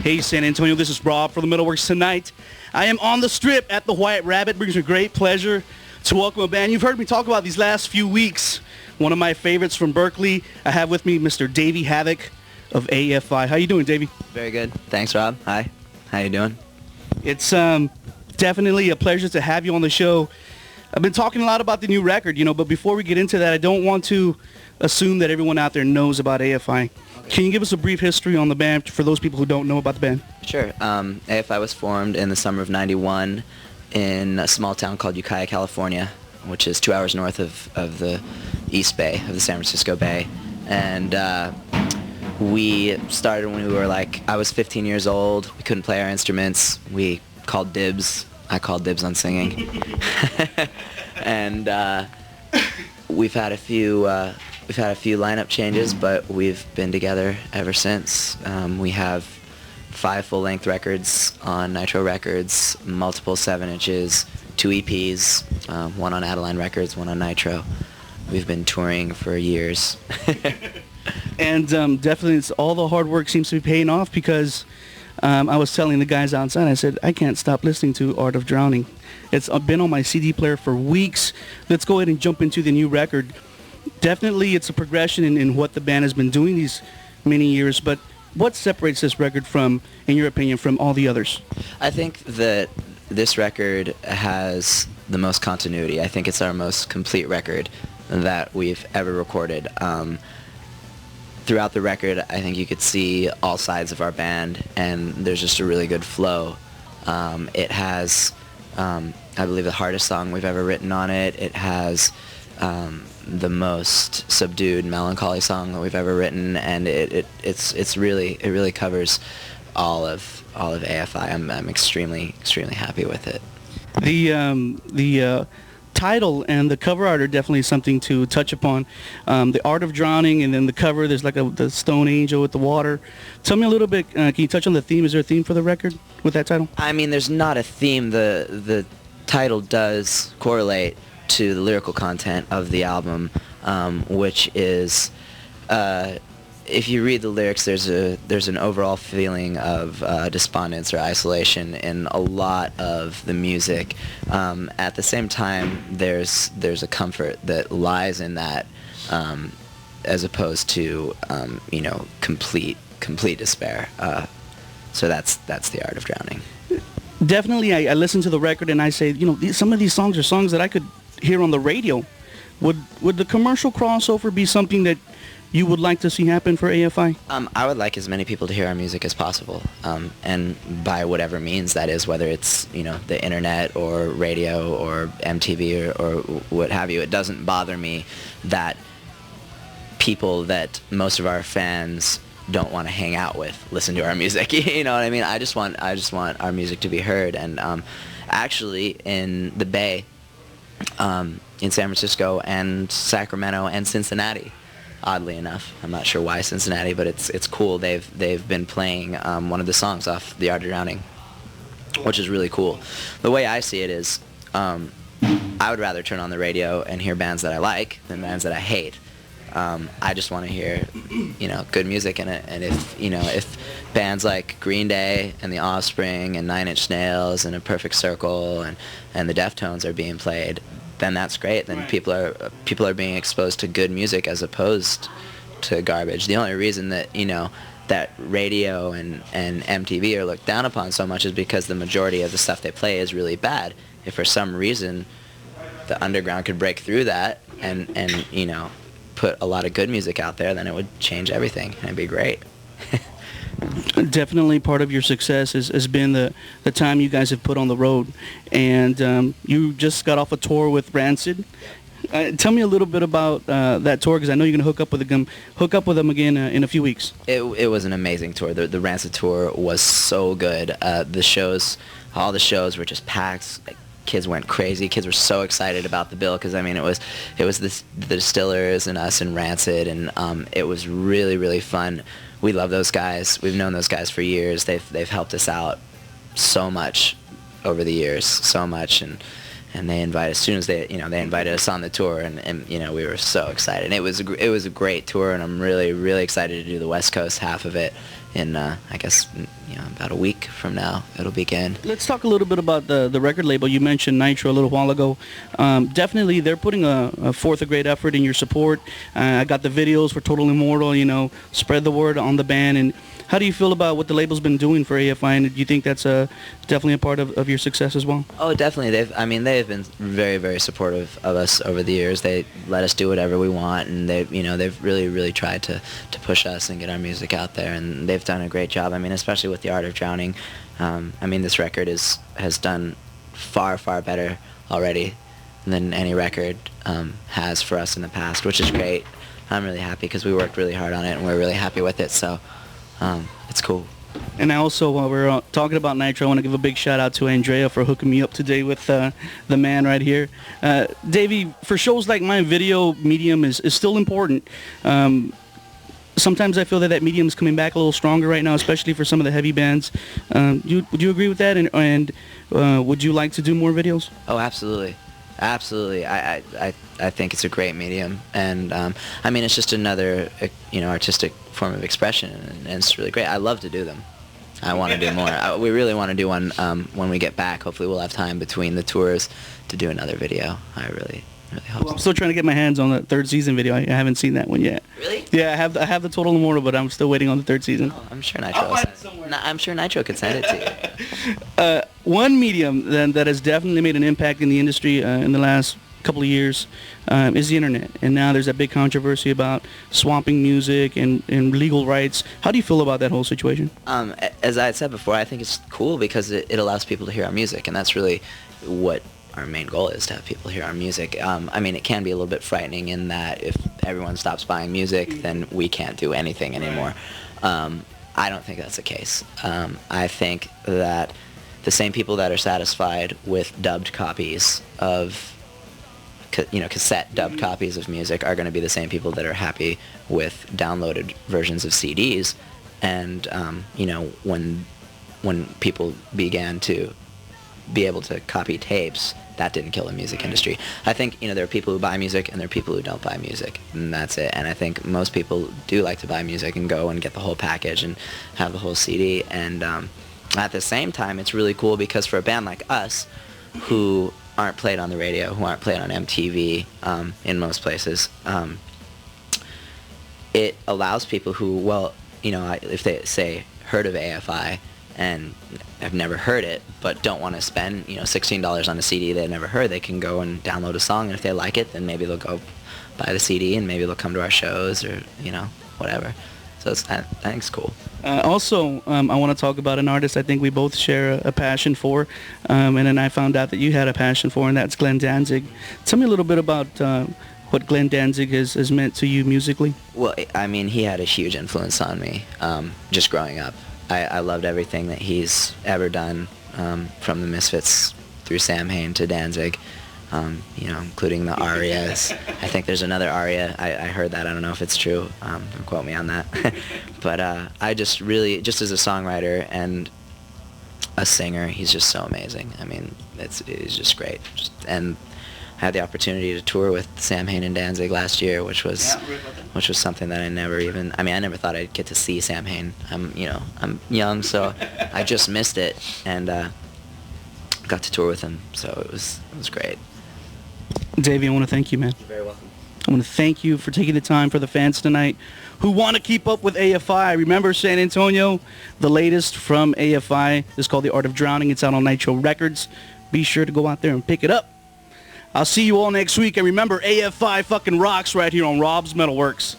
Hey, San Antonio, this is Robb for the MetalWorks tonight. I am on the Strip at the White Rabbit. Brings me great pleasure to welcome a band. You've heard me talk about these last few weeks. One of my favorites from Berkeley. I have with me Mr. Davey Havok of AFI. How you doing, Davey? Very good. Thanks, Rob. Hi. How you doing? It's definitely a pleasure to have you on the show. I've been talking a lot about the new record, but before we get into that, I don't want to assume that everyone out there knows about AFI. Can you give us a brief history on the band for those people who don't know about the band? Sure. AFI was formed in the summer of '91 in a small town called Ukiah, California, which is 2 hours north of the East Bay, of the San Francisco Bay. And we started when we were I was 15 years old. We couldn't play our instruments. We called dibs. I called dibs on singing. And we've had a few lineup changes, but we've been together ever since. We have 5 full-length records on Nitro Records, multiple 7-inches, 2 EPs, one on Adeline Records, one on Nitro. We've been touring for years. And definitely all the hard work seems to be paying off, because I was telling the guys outside, I said, I can't stop listening to Art of Drowning. It's been on my CD player for weeks. Let's go ahead and jump into the new record. Definitely it's a progression in what the band has been doing these many years, but what separates this record from, in your opinion, from all the others? I think that this record has the most continuity. I think it's our most complete record that we've ever recorded. Throughout the record, I think you could see all sides of our band, and there's just a really good flow. It has, I believe, the hardest song we've ever written on it. It has the most subdued, melancholy song that we've ever written, and it really covers all of AFI. I'm extremely happy with it. The title and the cover art are definitely something to touch upon. The Art of Drowning, and then the cover, there's the stone angel with the water. Tell me a little bit, can you touch on the theme? Is there a theme for the record with that title? I mean, there's not a theme. The title does correlate to the lyrical content of the album, which is, if you read the lyrics, there's an overall feeling of despondence or isolation in a lot of the music. At the same time, there's a comfort that lies in that, as opposed to complete despair. So that's the Art of Drowning. Definitely, I listen to the record and I say, some of these songs are songs that I could hear on the radio. Would the commercial crossover be something that you would like to see happen for AFI? I would like as many people to hear our music as possible, and by whatever means that is, whether it's the internet or radio or MTV or what have you. It doesn't bother me that people that most of our fans don't want to hang out with listen to our music. You know what I mean? I just want our music to be heard. And actually, in the Bay, in San Francisco and Sacramento and Cincinnati, oddly enough, I'm not sure why Cincinnati, but it's cool. They've been playing one of the songs off The Art of Drowning, which is really cool. The way I see it is, I would rather turn on the radio and hear bands that I like than bands that I hate. I just want to hear, good music in it. And if bands like Green Day and The Offspring and 9 Inch Nails and A Perfect Circle and the Deftones are being played, then that's great. Then right. people are being exposed to good music as opposed to garbage. The only reason that that radio and MTV are looked down upon so much is because the majority of the stuff they play is really bad. If for some reason the underground could break through that and put a lot of good music out there, then it would change everything, and it'd be great. Definitely part of your success has been the time you guys have put on the road, and you just got off a tour with Rancid. Tell me a little bit about that tour, because I know you're going to hook up with them again in a few weeks. It was an amazing tour. The Rancid tour was so good. All the shows were just packed. Kids went crazy. Kids were so excited about the bill, because it was the Distillers and us and Rancid, and it was really, really fun. We love those guys. We've known those guys for years. They've helped us out so much over the years, so much, and and they invited, as soon as they invited us on the tour, and we were so excited. And it was a great tour, and I'm really, really excited to do the West Coast half of it in, I guess, about a week from now it'll begin. Let's talk a little bit about the record label. You mentioned Nitro a little while ago. Definitely, they're putting a forth a great effort in your support. I got the videos for Total Immortal, spread the word on the band. And how do you feel about what the label's been doing for AFI, and do you think that's definitely a part of your success as well? Oh, definitely. They've been very, very supportive of us over the years. They let us do whatever we want, and they've really, really tried to push us and get our music out there, and they've done a great job. Especially with The Art of Drowning. This record has done far, far better already than any record has for us in the past, which is great. I'm really happy because we worked really hard on it, and we're really happy with it, so it's cool. And I also, while we're talking about Nitro, I want to give a big shout out to Andrea for hooking me up today with the man right here. Davey, for shows like mine, video medium is still important. Sometimes I feel that medium is coming back a little stronger right now, especially for some of the heavy bands. Would you agree with that? And would you like to do more videos? Oh, absolutely. Absolutely. I think it's a great medium, and it's just another artistic form of expression, and it's really great. I love to do them. I want to do more. We really want to do one when we get back. Hopefully we'll have time between the tours to do another video. I really hope so. I'm still trying to get my hands on the third season video. I haven't seen that one yet. Really? Yeah, I have the Total Immortal, but I'm still waiting on the third season. Oh, I'm sure Nitro could send it to you. One medium then that has definitely made an impact in the industry in the last couple of years is the internet, and now there's a big controversy about swamping music and legal rights. How do you feel about that whole situation? As I had said before, I think it's cool because it allows people to hear our music, and that's really what our main goal is, to have people hear our music. It can be a little bit frightening in that if everyone stops buying music, then we can't do anything anymore. I don't think that's the case. I think that the same people that are satisfied with dubbed copies of cassette dubbed copies of music are going to be the same people that are happy with downloaded versions of CDs. And when people began to be able to copy tapes, that didn't kill the music industry. I think there are people who buy music and there are people who don't buy music, and that's it. And I think most people do like to buy music and go and get the whole package and have the whole CD. And at the same time, it's really cool because for a band like us, who aren't played on the radio, who aren't played on MTV in most places, it allows people who, if they say heard of AFI and have never heard it but don't want to spend $16 on a CD they've never heard, they can go and download a song, and if they like it, then maybe they'll go buy the CD and maybe they'll come to our shows or whatever. So I think it's cool. Also, I want to talk about an artist I think we both share a passion for, and then I found out that you had a passion for, and that's Glenn Danzig. Tell me a little bit about what Glenn Danzig has meant to you musically. Well, he had a huge influence on me just growing up. I loved everything that he's ever done, from the Misfits through Sam Hain to Danzig, including the arias. I think there's another aria. I heard that. I don't know if it's true. Don't quote me on that. But I just really, just as a songwriter and a singer, he's just so amazing. He's just great. And I had the opportunity to tour with Sam Hain and Danzig last year, which was something that I never thought I'd get to see Sam Hain. I'm young, so I just missed it, and got to tour with him, so it was great. Davey, I want to thank you, man. You're very welcome. I want to thank you for taking the time for the fans tonight who want to keep up with AFI. Remember San Antonio? The latest from AFI is called The Art of Drowning. It's out on Nitro Records. Be sure to go out there and pick it up. I'll see you all next week, and remember, AFI fucking rocks right here on Robb's MetalWorks.